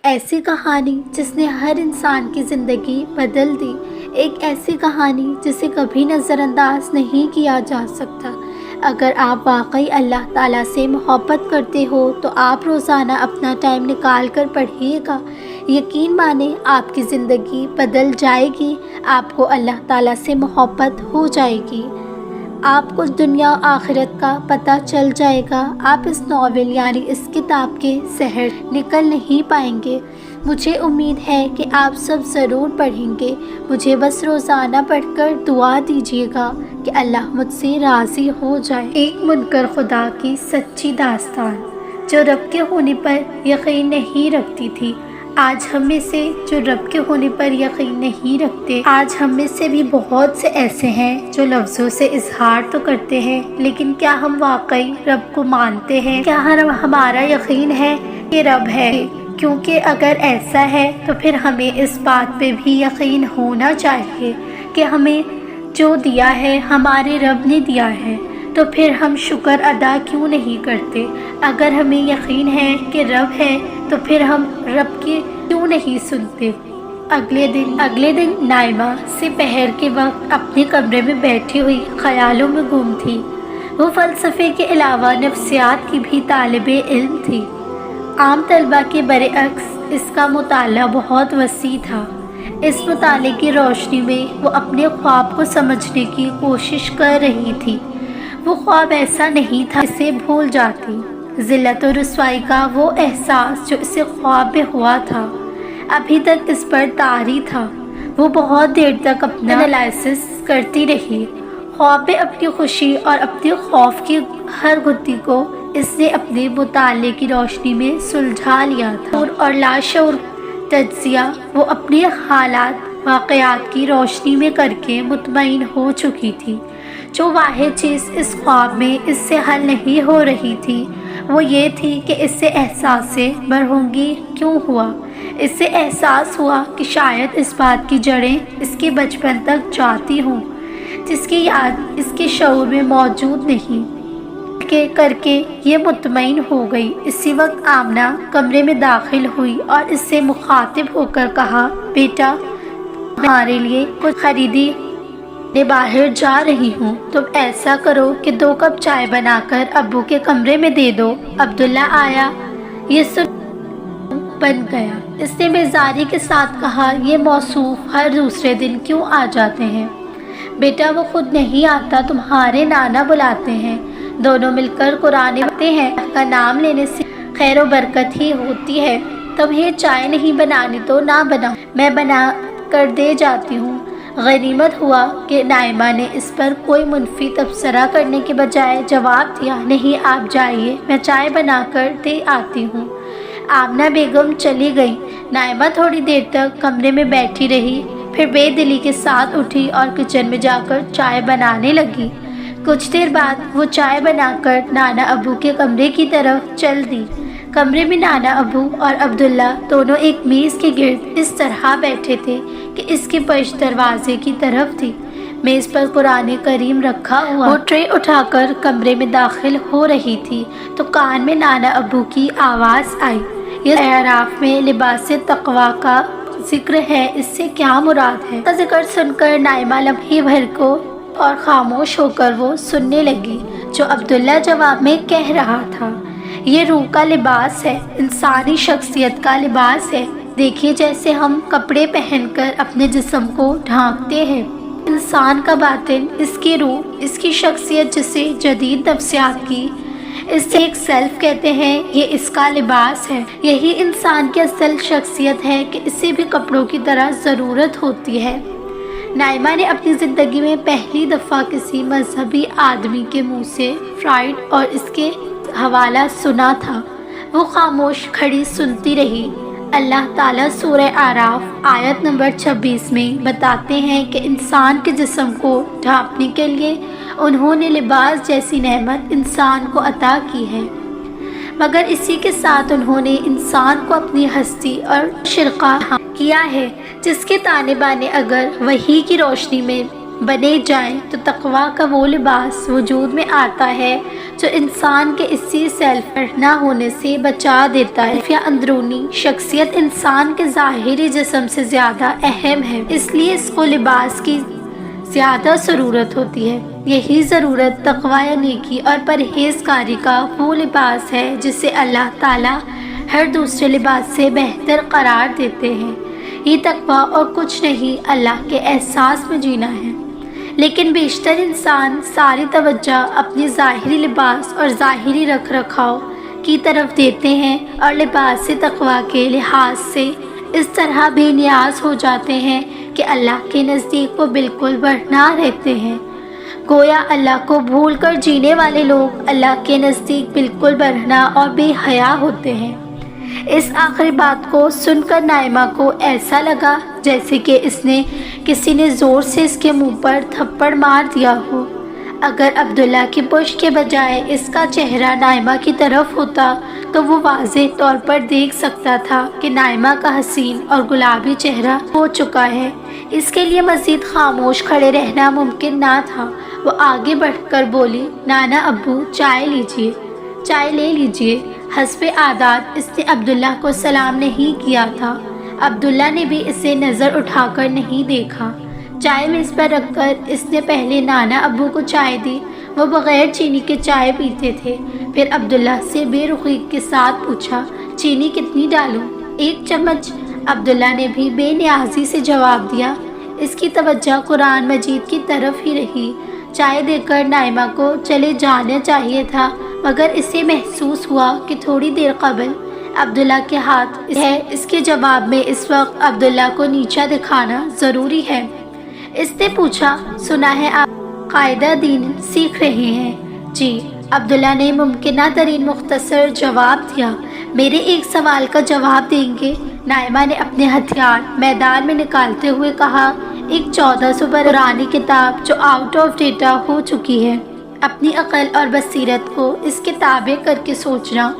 ایسی کہانی جس نے ہر انسان کی زندگی بدل دی، ایک ایسی کہانی جسے کبھی نظر انداز نہیں کیا جا سکتا۔ اگر آپ واقعی اللہ تعالیٰ سے محبت کرتے ہو تو آپ روزانہ اپنا ٹائم نکال کر پڑھیے گا۔ یقین مانیں آپ کی زندگی بدل جائے گی، آپ کو اللہ تعالیٰ سے محبت ہو جائے گی، آپ کو دنیا و آخرت کا پتہ چل جائے گا۔ آپ اس ناول یعنی اس کتاب کے سحر نکل نہیں پائیں گے۔ مجھے امید ہے کہ آپ سب ضرور پڑھیں گے۔ مجھے بس روزانہ پڑھ کر دعا دیجیے گا کہ اللہ مجھ سے راضی ہو جائے۔ ایک منکر خدا کی سچی داستان، جو رب کے ہونے پر یقین نہیں رکھتی تھی۔ آج ہم میں سے جو رب کے ہونے پر یقین نہیں رکھتے، آج ہم میں سے بھی بہت سے ایسے ہیں جو لفظوں سے اظہار تو کرتے ہیں، لیکن کیا ہم واقعی رب کو مانتے ہیں؟ کیا ہمارا یقین ہے کہ رب ہے؟ کیونکہ اگر ایسا ہے تو پھر ہمیں اس بات پہ بھی یقین ہونا چاہیے کہ ہمیں جو دیا ہے ہمارے رب نے دیا ہے، تو پھر ہم شکر ادا کیوں نہیں کرتے؟ اگر ہمیں یقین ہے کہ رب ہے تو پھر ہم رب کی کیوں نہیں سنتے؟ اگلے دن نائمہ سپہر کے وقت اپنے کمرے میں بیٹھی ہوئی خیالوں میں گم تھی۔ وہ فلسفے کے علاوہ نفسیات کی بھی طالب علم تھی۔ عام طلبہ کے برعکس اس کا مطالعہ بہت وسیع تھا۔ اس مطالعے کی روشنی میں وہ اپنے خواب کو سمجھنے کی کوشش کر رہی تھی۔ وہ خواب ایسا نہیں تھا اسے بھول جاتی۔ ذلت و رسوائی کا وہ احساس جو اسے خواب میں ہوا تھا ابھی تک اس پر طاری تھا۔ وہ بہت دیر تک اپنا انالائسس کرتی رہی۔ خواب میں اپنی خوشی اور اپنے خوف کی ہر گھٹی کو اس نے اپنے مطالعے کی روشنی میں سلجھا لیا تھا اور لاشعور تجزیہ وہ اپنے حالات واقعات کی روشنی میں کر کے مطمئن ہو چکی تھی۔ جو واحد چیز اس خواب میں اس سے حل نہیں ہو رہی تھی وہ یہ تھی کہ اس سے احساس مرحومگی کیوں ہوا۔ اس سے احساس ہوا کہ شاید اس بات کی جڑیں اس کے بچپن تک جاتی ہوں، جس کی یاد اس کے شعور میں موجود نہیں کر کے یہ مطمئن ہو گئی۔ اسی وقت آمنہ کمرے میں داخل ہوئی اور اس سے مخاطب ہو کر کہا، بیٹا تمہارے لیے کچھ خریدی باہر جا رہی ہوں، تم ایسا کرو کہ 2 کپ چائے بنا کر ابو کے کمرے میں دے دو۔ عبداللہ آیا، یہ سن بن گیا۔ اس نے بیزاری کے ساتھ کہا، یہ موصوف ہر دوسرے دن کیوں آ جاتے ہیں؟ بیٹا وہ خود نہیں آتا، تمہارے نانا بلاتے ہیں، دونوں مل کر قرآن پڑھتے ہیں، اللہ کا نام لینے سے خیر و برکت ہی ہوتی ہے۔ تمہیں چائے نہیں بنانی تو نہ بناؤ، میں بنا کر دے جاتی ہوں۔ غنیمت ہوا کہ نائمہ نے اس پر کوئی منفی تبصرہ کرنے کے بجائے جواب دیا، نہیں آپ جائیے، میں چائے بنا کر دے آتی ہوں۔ آمنہ بیگم چلی گئی۔ نائمہ تھوڑی دیر تک کمرے میں بیٹھی رہی، پھر بے دلی کے ساتھ اٹھی اور کچن میں جا کر چائے بنانے لگی۔ کچھ دیر بعد وہ چائے بنا کر نانا ابو کے کمرے کی طرف چل دی۔ کمرے میں نانا ابو اور عبداللہ دونوں ایک میز کے گرد اس طرح بیٹھے تھے کہ اس کی پشت دروازے کی طرف تھی۔ میز پر قرآن کریم رکھا ہوا، وہ ٹرے اٹھا کر کمرے میں داخل ہو رہی تھی تو کان میں نانا ابو کی آواز آئی، یہ اعراف میں لباس تقویٰ کا ذکر ہے، اس سے کیا مراد ہے؟ کا ذکر سن کر نائمہ لمحے بھر کو اور خاموش ہو کر وہ سننے لگی جو عبداللہ جواب میں کہہ رہا تھا۔ یہ روح کا لباس ہے، انسانی شخصیت کا لباس ہے۔ دیکھیے جیسے ہم کپڑے پہن کر اپنے جسم کو ڈھانکتے ہیں، انسان کا باطن، اس کی روح، اس کی شخصیت جسے جدید نفسیات کی اس سے ایک سیلف کہتے ہیں، یہ اس کا لباس ہے۔ یہی انسان کی اصل شخصیت ہے کہ اسے بھی کپڑوں کی طرح ضرورت ہوتی ہے۔ نائمہ نے اپنی زندگی میں پہلی دفعہ کسی مذہبی آدمی کے منہ سے فرائڈ اور اس کے حوالہ سنا تھا۔ وہ خاموش کھڑی سنتی رہی۔ اللہ تعالیٰ سورہ اعراف آیت نمبر 26 میں بتاتے ہیں کہ انسان کے جسم کو ڈھانپنے کے لیے انہوں نے لباس جیسی نعمت انسان کو عطا کی ہے، مگر اسی کے ساتھ انہوں نے انسان کو اپنی ہستی اور شرقہ کیا ہے، جس کے تانے بانے اگر وحی کی روشنی میں بنے جائیں تو تقویٰ کا وہ لباس وجود میں آتا ہے جو انسان کے اسی سیلف نہ ہونے سے بچا دیتا ہے یا اندرونی شخصیت انسان کے ظاہری جسم سے زیادہ اہم ہے، اس لیے اس کو لباس کی زیادہ ضرورت ہوتی ہے۔ یہی ضرورت تقویٰ یا نیکی اور پرہیزگاری کا وہ لباس ہے جسے اللہ تعالیٰ ہر دوسرے لباس سے بہتر قرار دیتے ہیں۔ یہ تقویٰ اور کچھ نہیں اللہ کے احساس میں جینا ہے، لیکن بیشتر انسان ساری توجہ اپنی ظاہری لباس اور ظاہری رکھ رکھاؤ کی طرف دیتے ہیں اور لباس تقویٰ کے لحاظ سے اس طرح بے نیاز ہو جاتے ہیں کہ اللہ کے نزدیک وہ بالکل برہنہ رہتے ہیں۔ گویا اللہ کو بھول کر جینے والے لوگ اللہ کے نزدیک بالکل برہنہ اور بے حیا ہوتے ہیں۔ اس آخری بات کو سن کر نائمہ کو ایسا لگا جیسے کہ کسی نے زور سے اس کے منہ پر تھپڑ مار دیا ہو۔ اگر عبداللہ کی پشت کے بجائے اس کا چہرہ نائمہ کی طرف ہوتا تو وہ واضح طور پر دیکھ سکتا تھا کہ نائمہ کا حسین اور گلابی چہرہ ہو چکا ہے۔ اس کے لیے مزید خاموش کھڑے رہنا ممکن نہ تھا۔ وہ آگے بڑھ کر بولی، نانا ابو چائے لیجئے، چائے لے لیجئے۔ حسب عادات اس نے عبداللہ کو سلام نہیں کیا تھا۔ عبداللہ نے بھی اسے نظر اٹھا کر نہیں دیکھا۔ چائے میز پر رکھ کر اس نے پہلے نانا ابو کو چائے دی۔ وہ بغیر چینی کے چائے پیتے تھے۔ پھر عبداللہ سے بے رخی کے ساتھ پوچھا، چینی کتنی ڈالوں؟ 1 چمچ۔ عبداللہ نے بھی بے نیازی سے جواب دیا۔ اس کی توجہ قرآن مجید کی طرف ہی رہی۔ چائے دے کر نائمہ کو چلے جانا چاہیے تھا، مگر اسے محسوس ہوا کہ تھوڑی دیر قبل عبداللہ کے ہاتھ ہے۔ اس کے جواب میں اس وقت عبداللہ کو نیچا دکھانا ضروری ہے۔ اس نے پوچھا، سنا ہے آپ قاعدہ دین سیکھ رہے ہیں؟ جی، عبداللہ نے ممکنہ ترین مختصر جواب دیا۔ میرے ایک سوال کا جواب دیں گے؟ نائمہ نے اپنے ہتھیار میدان میں نکالتے ہوئے کہا، ایک 1400 پرانی کتاب جو آؤٹ آف ڈیٹا ہو چکی ہے۔ اپنی عقل اور بصیرت کو اس کے تابع کر کے سوچنا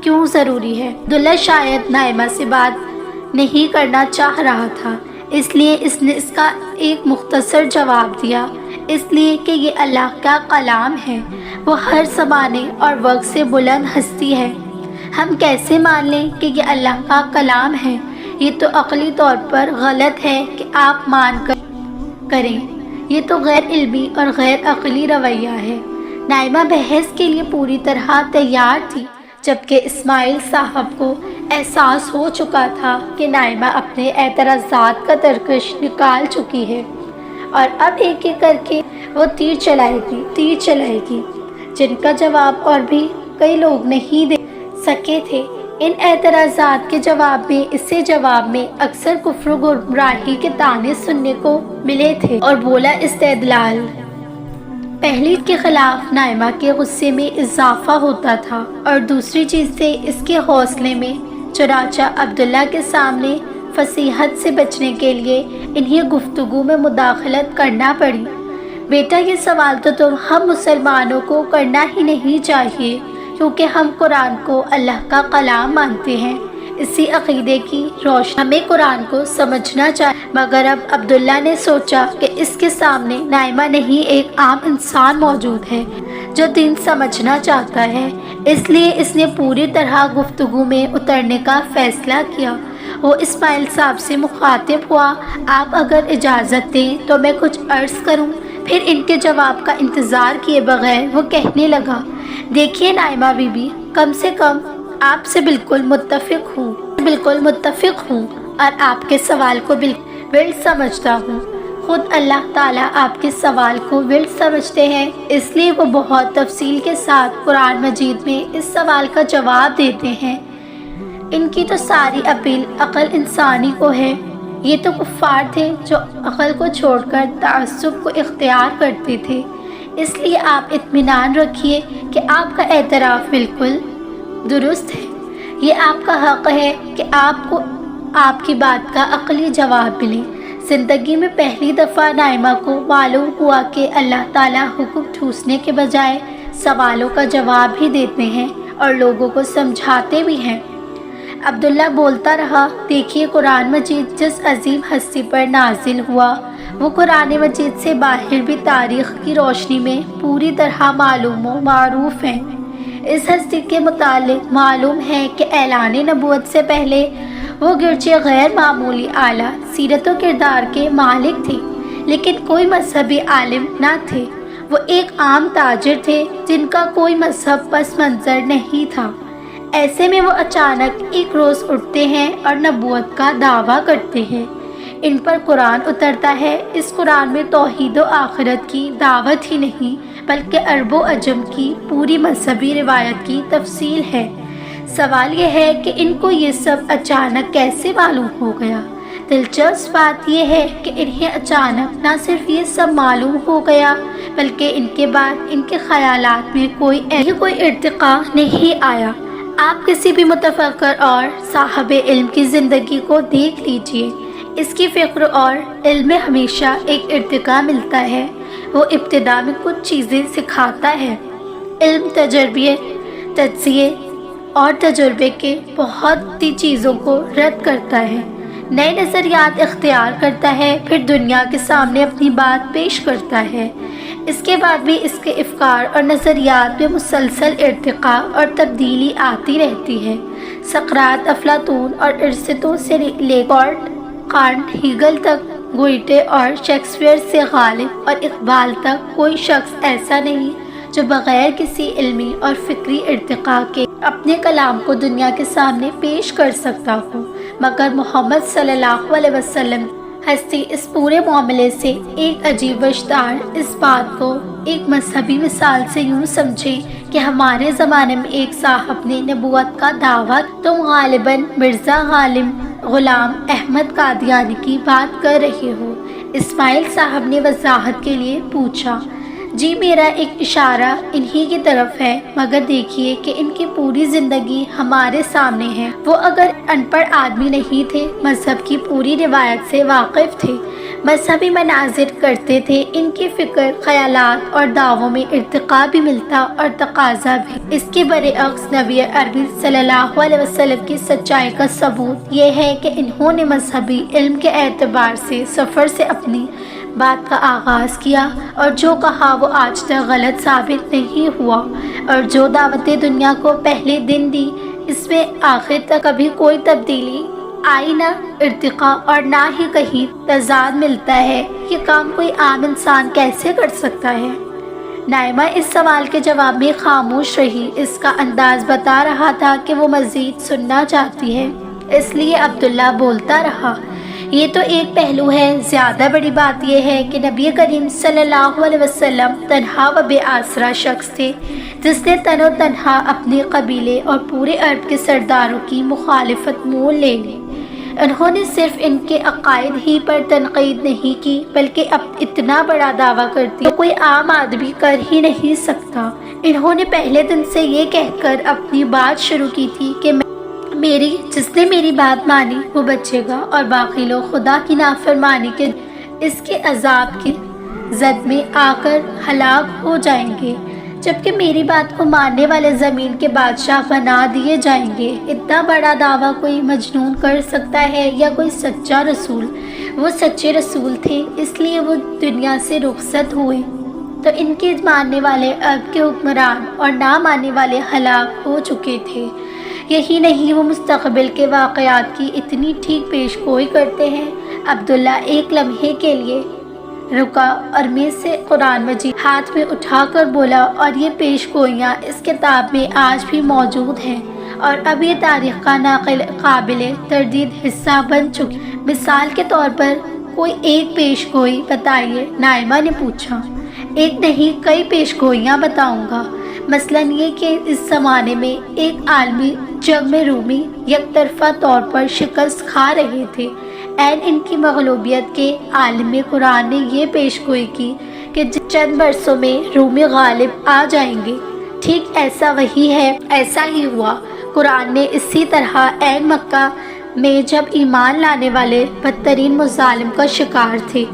کیوں ضروری ہے؟ عبداللہ شاید نائمہ سے بات نہیں کرنا چاہ رہا تھا، اس لیے اس نے اس کا ایک مختصر جواب دیا، اس لیے کہ یہ اللہ کا کلام ہے، وہ ہر زمانے اور وقت سے بلند ہستی ہے۔ ہم کیسے مان لیں کہ یہ اللہ کا کلام ہے؟ یہ تو عقلی طور پر غلط ہے کہ آپ مان کر کریں، یہ تو غیر علمی اور غیر عقلی رویہ ہے۔ نائمہ بحث کے لیے پوری طرح تیار تھی، جبکہ اسماعیل صاحب کو احساس ہو چکا تھا کہ نائمہ اپنے اعتراضات کا ترکش نکال چکی ہے اور اب ایک ایک کر کے وہ تیر چلائے گی جن کا جواب اور بھی کئی لوگ نہیں دے سکے تھے۔ ان اعتراضات کے جواب میں اسے جواب میں اکثر کفر و گمراہی کے طعنے سننے کو ملے تھے اور بولا استدلال پہلی کے خلاف نائمہ کے غصے میں اضافہ ہوتا تھا اور دوسری چیز سے اس کے حوصلے میں۔ چنانچہ عبداللہ کے سامنے فصیحت سے بچنے کے لیے انہیں گفتگو میں مداخلت کرنا پڑی۔ بیٹا، یہ سوال تو تم ہم مسلمانوں کو کرنا ہی نہیں چاہیے، کیونکہ ہم قرآن کو اللہ کا کلام مانتے ہیں۔ اسی عقیدے کی روشنی ہمیں قرآن کو سمجھنا چاہیے۔ مگر اب عبداللہ نے سوچا کہ اس کے سامنے نائمہ نہیں، ایک عام انسان موجود ہے جو دین سمجھنا چاہتا ہے، اس لیے اس نے پوری طرح گفتگو میں اترنے کا فیصلہ کیا۔ وہ اسماعیل صاحب سے مخاطب ہوا، آپ اگر اجازت دیں تو میں کچھ عرض کروں؟ پھر ان کے جواب کا انتظار کیے بغیر وہ کہنے لگا، دیکھیے نائمہ بی بی، کم سے کم آپ سے بالکل متفق ہوں اور آپ کے سوال کو بالکل سمجھتا ہوں۔ خود اللہ تعالیٰ آپ کے سوال کو سمجھتے ہیں، اس لیے وہ بہت تفصیل کے ساتھ قرآن مجید میں اس سوال کا جواب دیتے ہیں۔ ان کی تو ساری اپیل عقل انسانی کو ہے۔ یہ تو کفار تھے جو عقل کو چھوڑ کر تعصب کو اختیار کرتے تھے، اس لیے آپ اطمینان رکھیے کہ آپ کا اعتراف بالکل درست ہے۔ یہ آپ کا حق ہے کہ آپ کو آپ کی بات کا عقلی جواب ملے۔ زندگی میں پہلی دفعہ نائمہ کو معلوم ہوا کہ اللہ تعالیٰ حکم ٹھوسنے کے بجائے سوالوں کا جواب ہی دیتے ہیں اور لوگوں کو سمجھاتے بھی ہیں۔ عبداللہ بولتا رہا، دیکھیے قرآن مجید جس عظیم ہستی پر نازل ہوا وہ قرآن مجید سے باہر بھی تاریخ کی روشنی میں پوری طرح معلوم و معروف ہیں۔ اس ہستی کے متعلق معلوم ہے کہ اعلان نبوت سے پہلے وہ گرچہ غیر معمولی اعلیٰ سیرت و کردار کے مالک تھے، لیکن کوئی مذہبی عالم نہ تھے۔ وہ ایک عام تاجر تھے جن کا کوئی مذہب پس منظر نہیں تھا۔ ایسے میں وہ اچانک ایک روز اٹھتے ہیں اور نبوت کا دعویٰ کرتے ہیں۔ ان پر قرآن اترتا ہے۔ اس قرآن میں توحید و آخرت کی دعوت ہی نہیں بلکہ عرب و عجم کی پوری مذہبی روایت کی تفصیل ہے۔ سوال یہ ہے کہ ان کو یہ سب اچانک کیسے معلوم ہو گیا؟ دلچسپ بات یہ ہے کہ انہیں اچانک نہ صرف یہ سب معلوم ہو گیا بلکہ ان کے بعد ان کے خیالات میں کوئی ارتقاء نہیں آیا۔ آپ کسی بھی متفکر اور صاحب علم کی زندگی کو دیکھ لیجئے، اس کی فکر اور علم میں ہمیشہ ایک ارتقاء ملتا ہے۔ وہ ابتدا میں کچھ چیزیں سکھاتا ہے، علم، تجربے، تجزیے اور تجربے کے بہت سی چیزوں کو رد کرتا ہے، نئے نظریات اختیار کرتا ہے، پھر دنیا کے سامنے اپنی بات پیش کرتا ہے۔ اس کے بعد بھی اس کے افکار اور نظریات میں مسلسل ارتقاء اور تبدیلی آتی رہتی ہے۔ سقراط، افلاطون اور ارسطو سے لے کر کانٹ، ہیگل تک، گوئٹے اور شیکسپیئر سے غالب اور اقبال تک کوئی شخص ایسا نہیں جو بغیر کسی علمی اور فکری ارتقاء کے اپنے کلام کو دنیا کے سامنے پیش کر سکتا ہو، مگر محمد صلی اللہ علیہ وسلم ہستی اس پورے معاملے سے ایک عجیب وشدار اس بات کو ایک مذہبی مثال سے یوں سمجھے کہ ہمارے زمانے میں ایک صاحب نے نبوت کا دعویٰ، تم غالباً مرزا غلام احمد قادیانی کی بات کر رہے ہو۔ اسماعیل صاحب نے وضاحت کے لیے پوچھا، جی میرا ایک اشارہ انہی کی طرف ہے، مگر دیکھیے کہ ان کی پوری زندگی ہمارے سامنے ہے۔ وہ اگر ان پڑھ آدمی نہیں تھے، مذہب کی پوری روایت سے واقف تھے، مذہبی مناظر کرتے تھے، ان کی فکر، خیالات اور دعووں میں ارتقاء بھی ملتا اور تقاضا بھی۔ اس کے برعکس نبی عربی صلی اللہ علیہ وسلم کی سچائی کا ثبوت یہ ہے کہ انہوں نے مذہبی علم کے اعتبار سے سفر سے اپنی بات کا آغاز کیا، اور جو کہا وہ آج تک غلط ثابت نہیں ہوا، اور جو دعوت دنیا کو پہلے دن دی اس میں آخر تک کبھی کوئی تبدیلی آئی نہ ارتقاء اور نہ ہی کہیں تضاد ملتا ہے۔ یہ کام کوئی عام انسان کیسے کر سکتا ہے؟ نائمہ اس سوال کے جواب میں خاموش رہی۔ اس کا انداز بتا رہا تھا کہ وہ مزید سننا چاہتی ہے، اس لیے عبداللہ بولتا رہا، یہ تو ایک پہلو ہے، زیادہ بڑی بات یہ ہے کہ نبی کریم صلی اللہ علیہ وسلم تنہا و بے آسرا شخص تھے جس نے تن و تنہا اپنے قبیلے اور پورے عرب کے سرداروں کی مخالفت مول لے لی۔ انہوں نے صرف ان کے عقائد ہی پر تنقید نہیں کی بلکہ اب اتنا بڑا دعویٰ کرتی تو کوئی عام آدمی کر ہی نہیں سکتا۔ انہوں نے پہلے دن سے یہ کہہ کر اپنی بات شروع کی تھی کہ جس نے میری بات مانی وہ بچے گا، اور باقی لوگ خدا کی نافرمانی کے اس کے عذاب کی زد میں آ کر ہلاک ہو جائیں گے، جبکہ میری بات کو ماننے والے زمین کے بادشاہ بنا دیے جائیں گے۔ اتنا بڑا دعویٰ کوئی مجنون کر سکتا ہے یا کوئی سچا رسول؟ وہ سچے رسول تھے، اس لیے وہ دنیا سے رخصت ہوئے تو ان کے ماننے والے عرب کے حکمران اور نہ ماننے والے ہلاک ہو چکے تھے۔ یہی نہیں، وہ مستقبل کے واقعات کی اتنی ٹھیک پیش گوئی کرتے ہیں۔ عبداللہ ایک لمحے کے لیے رکا اور میز سے قرآن مجید ہاتھ میں اٹھا کر بولا، اور یہ پیش گوئیاں اس کتاب میں آج بھی موجود ہیں اور اب یہ تاریخ کا قابل تردید حصہ بن چکی۔ مثال کے طور پر کوئی ایک پیش گوئی بتائیے، نائمہ نے پوچھا۔ ایک نہیں، کئی پیش گوئیاں بتاؤں گا۔ مثلاً یہ کہ اس زمانے میں ایک عالمی جنگ میں رومی یک طرفہ طور پر شکست کھا رہے تھے۔ عین ان کی مغلوبیت کے عالم قرآن نے یہ پیش گوئی کی کہ چند برسوں میں رومی غالب آ جائیں گے۔ ٹھیک ایسا وہی ہے، ایسا ہی ہوا۔ قرآن نے اسی طرح عین مکہ میں جب ایمان لانے والے بدترین مظالم کا شکار تھے،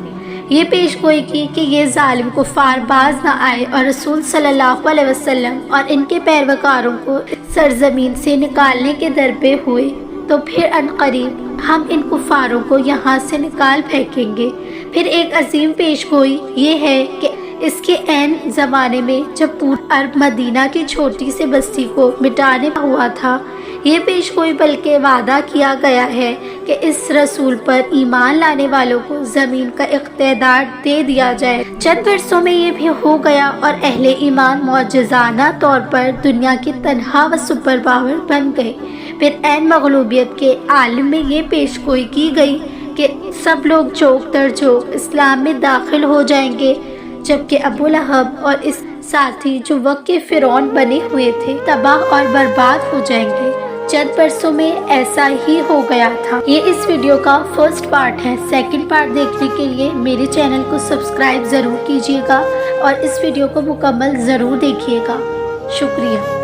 یہ پیش گوئی کی کہ یہ ظالم کفار باز نہ آئے اور رسول صلی اللہ علیہ وسلم اور ان کے پیروکاروں کو سرزمین سے نکالنے کے درپے ہوئے، تو پھر عنقریب ہم ان کفاروں کو یہاں سے نکال پھینکیں گے۔ پھر ایک عظیم پیشگوئی یہ ہے کہ اس کے عین زمانے میں جب پورا عرب مدینہ کی چھوٹی سی بستی کو مٹانے ہوا تھا، یہ پیشگوئی بلکہ وعدہ کیا گیا ہے کہ اس رسول پر ایمان لانے والوں کو زمین کا اقتدار دے دیا جائے۔ چند برسوں میں یہ بھی ہو گیا اور اہل ایمان معجزانہ طور پر دنیا کی تنہا و سپر پاور بن گئے۔ پھر عین مغلوبیت کے عالم میں یہ پیشگوئی کی گئی کہ سب لوگ چوک در چوک اسلام میں داخل ہو جائیں گے، جبکہ ابو لہب اور اس ساتھی جو وقت کے فرعون بنے ہوئے تھے تباہ اور برباد ہو جائیں گے۔ چند برسوں میں ایسا ہی ہو گیا تھا۔ یہ اس ویڈیو کا فرسٹ پارٹ ہے۔ سیکنڈ پارٹ دیکھنے کے لیے میرے چینل کو سبسکرائب ضرور کیجیے گا اور اس ویڈیو کو مکمل ضرور دیکھیے گا۔ شکریہ۔